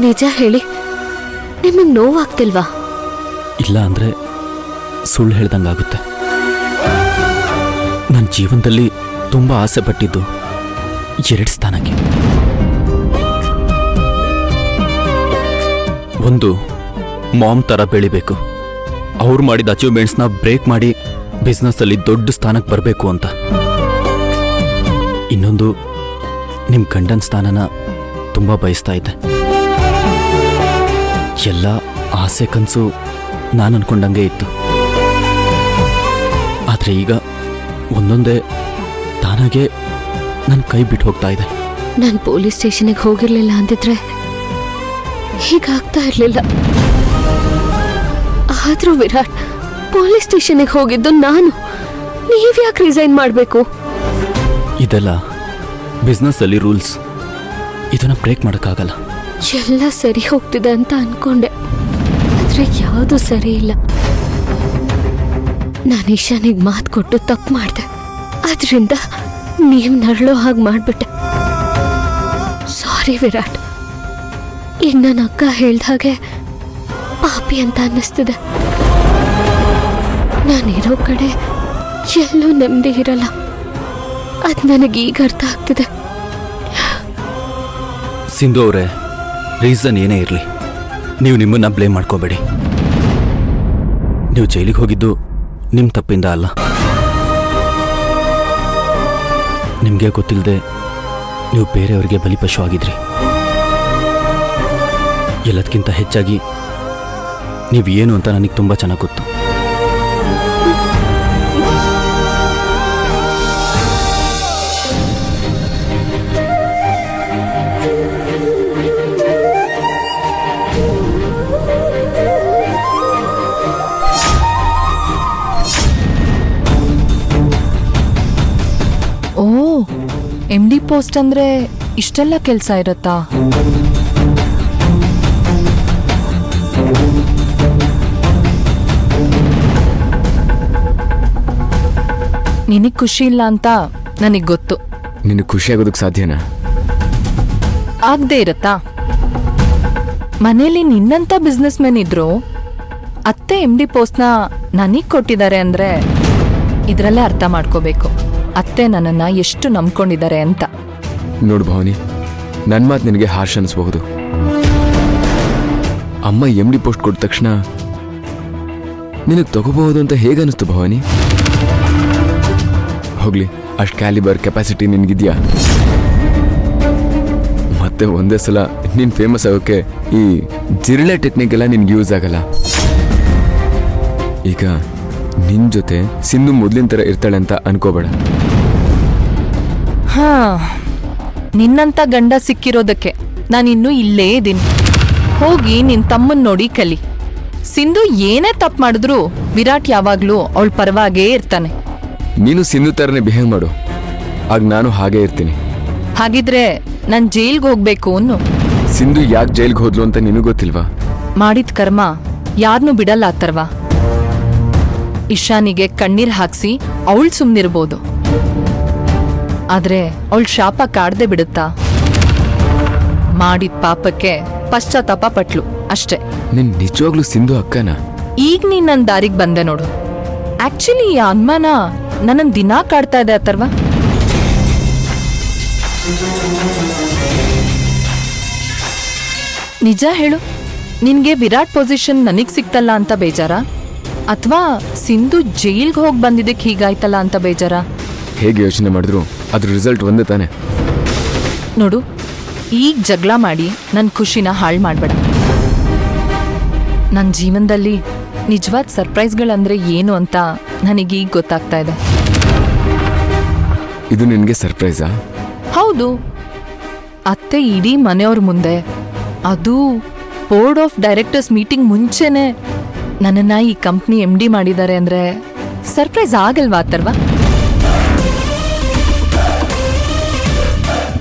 ನಿಜ ಹೇಳಿ, ನಿಮಗೆ ನೋವಾಗ್ತಿಲ್ವಾ? ಇಲ್ಲ ಅಂದರೆ ಸುಳ್ಳು ಹೇಳ್ದಂಗಾಗುತ್ತೆ. ನನ್ನ ಜೀವನದಲ್ಲಿ ತುಂಬ ಆಸೆ ಪಟ್ಟಿದ್ದು 2 ಸ್ಥಾನಕ್ಕೆ. ಒಂದು, ಮಾಮ್ ಥರ ಬೆಳಿಬೇಕು, ಅವ್ರು ಮಾಡಿದ ಅಚೀವ್ಮೆಂಟ್ಸ್ನ ಬ್ರೇಕ್ ಮಾಡಿ ಬಿಸ್ನೆಸ್ಸಲ್ಲಿ ದೊಡ್ಡ ಸ್ಥಾನಕ್ಕೆ ಬರಬೇಕು ಅಂತ. ಇನ್ನೊಂದು, ನಿಮ್ಮ ಗಂಡನ ಸ್ಥಾನನ ತುಂಬ ಬಯಸ್ತಾ ಇದ್ದೆ. ಎಲ್ಲ ಆಸೆ ಕನಸು ನಾನು ಅನ್ಕೊಂಡಂಗೆ ಇತ್ತು. ಆದರೆ ಈಗ ಒಂದೊಂದೇ ತಾನಾಗೆ ನನ್ನ ಕೈ ಬಿಟ್ಟು ಹೋಗ್ತಾ ಇದೆ. ನಾನು ಪೊಲೀಸ್ ಸ್ಟೇಷನ್ಗೆ ಹೋಗಿರ್ಲಿಲ್ಲ ಅಂದಿದ್ರೆ ಹೀಗಾಗ್ತಾ ಇರಲಿಲ್ಲ. ಆದರೂ ವಿರಾಟ್, ಪೊಲೀಸ್ ಸ್ಟೇಷನ್ಗೆ ಹೋಗಿದ್ದು ನಾನು, ನೀವ್ಯಾಕೆ ರಿಸೈನ್ ಮಾಡಬೇಕು? ಇದೆಲ್ಲ ಬಿಸ್ನೆಸ್ಸಲ್ಲಿ ರೂಲ್ಸ್, ಇದನ್ನ ಬ್ರೇಕ್ ಮಾಡೋಕ್ಕಾಗಲ್ಲ. ಎಲ್ಲ ಸರಿ ಹೋಗ್ತಿದೆ ಅಂತ ಅನ್ಕೊಂಡೆ, ಆದರೆ ಯಾವುದು ಸರಿ ಇಲ್ಲ. ನಾನು ಈಶಾನಿಗೆ ಮಾತು ಕೊಟ್ಟು ತಪ್ಪು ಮಾಡಿದೆ, ಅದರಿಂದ ನೀವು ನರಳೋ ಹಾಗೆ ಮಾಡಿಬಿಟ್ಟೆ. ಸಾರಿ ವಿರಾಟ್. ಈಗ ನನ್ನ ಅಕ್ಕ ಹೇಳ್ದ ಹಾಗೆ ಪಾಪಿ ಅಂತ ಅನ್ನಿಸ್ತಿದೆ. ನಾನಿರೋ ಕಡೆ ಎಲ್ಲೂ ನೆಮ್ಮದಿ ಇರಲ್ಲ, ಅದು ನನಗೀಗ ಅರ್ಥ ಆಗ್ತಿದೆ. ಸಿಂಧು ಅವರೇ, ರೀಸನ್ ಏನೇ ಇರಲಿ, ನೀವು ನಿಮ್ಮನ್ನ ಬ್ಲೇಮ್ ಮಾಡ್ಕೋಬೇಡಿ. ನೀವು ಜೈಲಿಗೆ ಹೋಗಿದ್ದು ನಿಮ್ಮ ತಪ್ಪಿಂದ ಅಲ್ಲ. ನಿಮಗೆ ಗೊತ್ತಿಲ್ಲದೆ ನೀವು ಬೇರೆಯವರಿಗೆ ಬಲಿಪಶು ಆಗಿದ್ರಿ. ಎಲ್ಲದಕ್ಕಿಂತ ಹೆಚ್ಚಾಗಿ ನೀವು ಏನು ಅಂತ ನನಗೆ ತುಂಬ ಚೆನ್ನಾಗಿ ಗೊತ್ತು. MD ಪೋಸ್ಟ್ ಅಂದ್ರೆ ಇಷ್ಟೆಲ್ಲ ಕೆಲಸ ಇರುತ್ತಾ? ನಿನಗ್ ಖುಷಿ ಇಲ್ಲ ಅಂತ ನನಗ್ ಗೊತ್ತು. ನಿನಗೆ ಖುಷಿ ಆಗೋದಕ್ಕೆ ಸಾಧ್ಯನಾ? ಆಗದೆ ಇರತ್ತಾ? ಮನೇಲಿ ನಿನ್ನಂತ ಬಿಸ್ನೆಸ್ ಮ್ಯಾನ್ ಇದ್ರು ಅತ್ತೆ MD ಪೋಸ್ಟ್ನ ನನಗ್ ಕೊಟ್ಟಿದ್ದಾರೆ ಅಂದ್ರೆ ಇದ್ರಲ್ಲೇ ಅರ್ಥ ಮಾಡ್ಕೋಬೇಕು ಅತ್ತೆ ನನ್ನನ್ನ ಎಷ್ಟು ನಂಬ್ಕೊಂಡಿದ್ದಾರೆ ಅಂತ. ನೋಡು ಭವಾನಿ, ನನ್ನ ಮಾತು ನಿನಗೆ ಹಾರ್ಷ್ ಅನಿಸ್ಬಹುದು. ಅಮ್ಮ MD ಪೋಸ್ಟ್ ಕೊಟ್ಟ ತಕ್ಷಣ ನಿನಗೆ ತಗೋಬಹುದು ಅಂತ ಹೇಗನ್ನಿಸ್ತು ಭವಾನಿ? ಹೋಗ್ಲಿ, ಅಷ್ಟು ಕ್ಯಾಲಿಬರ್ ಕೆಪಾಸಿಟಿ ನಿನಗಿದ್ಯಾ? ಮತ್ತೆ ಒಂದೇ ಸಲ ನೀನು ಫೇಮಸ್ ಆಗೋಕ್ಕೆ ಈ ಜಿರಳೆ ಟೆಕ್ನಿಕ್ ಎಲ್ಲ ನಿನ್ಗೆ ಯೂಸ್ ಆಗಲ್ಲ. ಈಗ ನಿನ್ ಜೊತೆ ಸಿಂಧು ಮೊದ್ಲಿನ ಥರ ಇರ್ತಾಳೆ ಅಂತ ಅನ್ಕೋಬೇಡ. ಹಾ, ನಿನ್ನಂತ ಗಂಡ ಸಿಕ್ಕಿರೋದಕ್ಕೆ ನಾನಿನ್ನೂ ಇಲ್ಲೇ ಇದ್ದೀನಿ. ಹೋಗಿ ನಿನ್ ತಮ್ಮನ್ ನೋಡಿ ಕಲಿ. ಸಿಂಧು ಏನೇ ತಪ್ಪು ಮಾಡಿದ್ರು ವಿರಾಟ್ ಯಾವಾಗ್ಲೂ ಅವಳ ಪರವಾಗೇ ಇರ್ತಾನೆ. ನೀನು ಸಿಂಧು ಥರನೇ ಬಿಹೇವ್ ಮಾಡು, ಆಗ ನಾನು ಹಾಗೇ ಇರ್ತೀನಿ. ಹಾಗಿದ್ರೆ ನಾನ್ ಜೈಲ್ಗೆ ಹೋಗ್ಬೇಕು ಅನ್ನು. ಸಿಂಧು ಯಾಕೆ ಜೈಲ್ಗೆ ಹೋದ್ಲು ಅಂತ ನಿನಗೆ ಗೊತ್ತಿಲ್ವಾ? ಮಾಡಿದ ಕರ್ಮ ಯಾರನ್ನೂ ಬಿಡಲ್ಲ ಆತರ್ವಾ. ಇಶಾನಿಗೆ ಕಣ್ಣೀರ್ ಹಾಕ್ಸಿ ಅವಳು ಸುಮ್ನಿರ್ಬೋದು, ಆದ್ರೆ ಅವಳ ಶಾಪ ಕಾಡ್ದೆ ಬಿಡುತ್ತಾ? ಮಾಡಿದ ಪಾಪಕ್ಕೆ ಪಶ್ಚಾತ್ತಾಪ ಪಟ್ಲು ಅಷ್ಟೇ. ನಿನ್ ನಿಜವಾಗ್ಲೂ ಸಿಂಧು ಅಕ್ಕನ? ಈಗ ನೀನ್ ನನ್ನ ದಾರಿಗೆ ಬಂದೆ ನೋಡು. ಆಕ್ಚುಲಿ ಈ ಅನುಮಾನ ನನ್ನನ್ ದಿನಾ ಕಾಡ್ತಾ ಇದೆ ಅಥರ್ವಾ. ನಿಜ ಹೇಳು, ನಿನ್ಗೆ ವಿರಾಟ್ ಪೊಸಿಷನ್ ನನಗ್ ಸಿಕ್ತಲ್ಲ ಅಂತ ಬೇಜಾರ, ಅಥವಾ ಸಿಂಧು ಜೈಲ್ಗೆ ಹೋಗಿ ಬಂದಿದ್ದಕ್ಕೆ ಹೀಗಾಯ್ತಲ್ಲ ಅಂತ ಬೇಜಾರ? ಹೇಗೆ ಯೋಚನೆ ಮಾಡಿದ್ರು ಅದ್ರ ರಿಸಲ್ಟ್ ಒಂದೇ ತಾನೆ. ನೋಡು, ಈಗ ಜಗಳ ಮಾಡಿ ನನ್ನ ಖುಷಿನ ಹಾಳು ಮಾಡಬೇಡ. ನನ್ನ ಜೀವನದಲ್ಲಿ ನಿಜವಾದ ಸರ್ಪ್ರೈಸ್ಗಳಂದ್ರೆ ಏನು ಅಂತ ನನಗೀಗ ಗೊತ್ತಾಗ್ತಾ ಇದೆ. ಇದು ನಿನಗೆ ಸರ್ಪ್ರೈಸಾ? ಹೌದು. ಅತ್ತೆ ಇಡೀ ಮನೆಯವ್ರ ಮುಂದೆ, ಅದು ಬೋರ್ಡ್ ಆಫ್ ಡೈರೆಕ್ಟರ್ಸ್ ಮೀಟಿಂಗ್ ಮುಂಚೆನೆ ನನ್ನನ್ನ ಈ ಕಂಪ್ನಿ MD ಮಾಡಿದ್ದಾರೆ ಅಂದ್ರೆ ಸರ್ಪ್ರೈಸ್ ಆಗಲ್ವಾ ಅಥರ್ವಾ?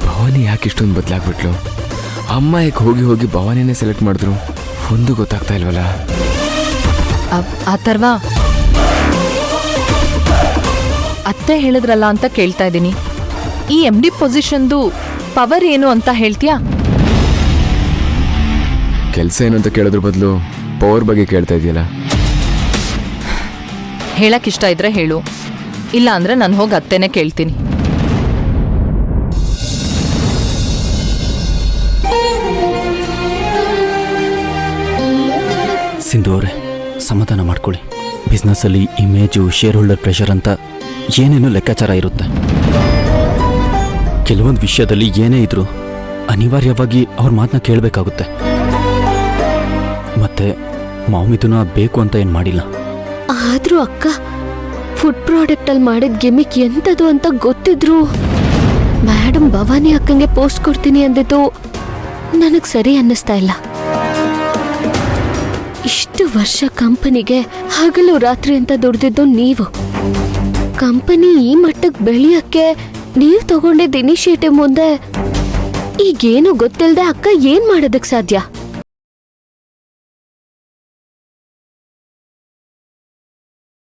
ಭವಾನಿ ಯಾಕೆ ಇಷ್ಟೊಂದು ಬದಲಾಗ್ಬಿಟ್ಲು? ಅಮ್ಮ ಯಾಕೆ ಹೋಗಿ ಹೋಗಿ ಭವಾನಿನೇ ಸೆಲೆಕ್ಟ್ ಮಾಡಿದ್ರು? ಒಂದು ಗೊತ್ತಾಗ್ತಾ ಇಲ್ವಲ್ಲ. ಅಥರ್ವಾ, ಅತ್ತೆ ಹೇಳಿದ್ರಲ್ಲ ಅಂತ ಕೇಳ್ತಾ ಇದ್ದೀನಿ. ಈ MD ಪೊಸಿಷನ್ದು ಪವರ್ ಏನು ಅಂತ ಹೇಳ್ತೀಯಾ? ಕೆಲಸ ಏನು ಅಂತ ಕೇಳೋದ್ರ ಬದಲು ಪವರ್ ಬಗ್ಗೆ ಕೇಳ್ತಾ ಇದೆಯಲ್ಲ. ಹೇಳಕ್ ಇಷ್ಟ ಇದ್ರೆ ಹೇಳು, ಇಲ್ಲ ಅಂದ್ರೆ ನಾನು ಹೋಗಿ ಅತ್ತೆನೇ ಕೇಳ್ತೀನಿ. ಸಿಂಧು ಅವರೇ, ಸಮಾಧಾನ ಮಾಡ್ಕೊಳ್ಳಿ. ಬಿಸ್ನೆಸ್ಸಲ್ಲಿ ಇಮೇಜು, ಶೇರ್ ಹೋಲ್ಡರ್ ಪ್ರೆಷರ್ ಅಂತ ಏನೇನೋ ಲೆಕ್ಕಾಚಾರ ಇರುತ್ತೆ. ಕೆಲವೊಂದು ವಿಷಯದಲ್ಲಿ ಏನೇ ಇದ್ರೂ ಅನಿವಾರ್ಯವಾಗಿ ಅವ್ರ ಮಾತನ್ನ ಕೇಳಬೇಕಾಗುತ್ತೆ. ಮತ್ತೆ ಮಾಮಿದನ್ನ ಬೇಕು ಅಂತ ಏನು ಮಾಡಿಲ್ಲ. ಆದ್ರೂ ಅಕ್ಕ, ಫುಡ್ ಪ್ರಾಡಕ್ಟ್ ಅಲ್ಲಿ ಮಾಡಿದ ಗಿಮಿಕ್ ಎಂತದು ಅಂತ ಗೊತ್ತಿದ್ರು ಮೇಡಮ್ ಭವಾನಿ ಅಕ್ಕಂಗೆ ಪೋಸ್ಟ್ ಕೊಡ್ತೀನಿ ಅಂದಿದ್ದು ನನಗ್ ಸರಿ ಅನ್ನಿಸ್ತಾ ಇಲ್ಲ. ಇಷ್ಟು ವರ್ಷ ಕಂಪನಿಗೆ ಹಗಲು ರಾತ್ರಿ ಅಂತ ದುಡ್ದಿದ್ದು ನೀವು. ಕಂಪನಿ ಈ ಮಟ್ಟಕ್ಕೆ ಬೆಳೆಯಕ್ಕೆ ನೀವು ತಗೊಂಡಿದ್ದ ಇನಿಷಿಯೇಟಿವ್ ಮುಂದೆ ಈಗೇನು ಗೊತ್ತಿಲ್ಲದೆ ಅಕ್ಕ ಏನ್ ಮಾಡೋದಕ್ ಸಾಧ್ಯ?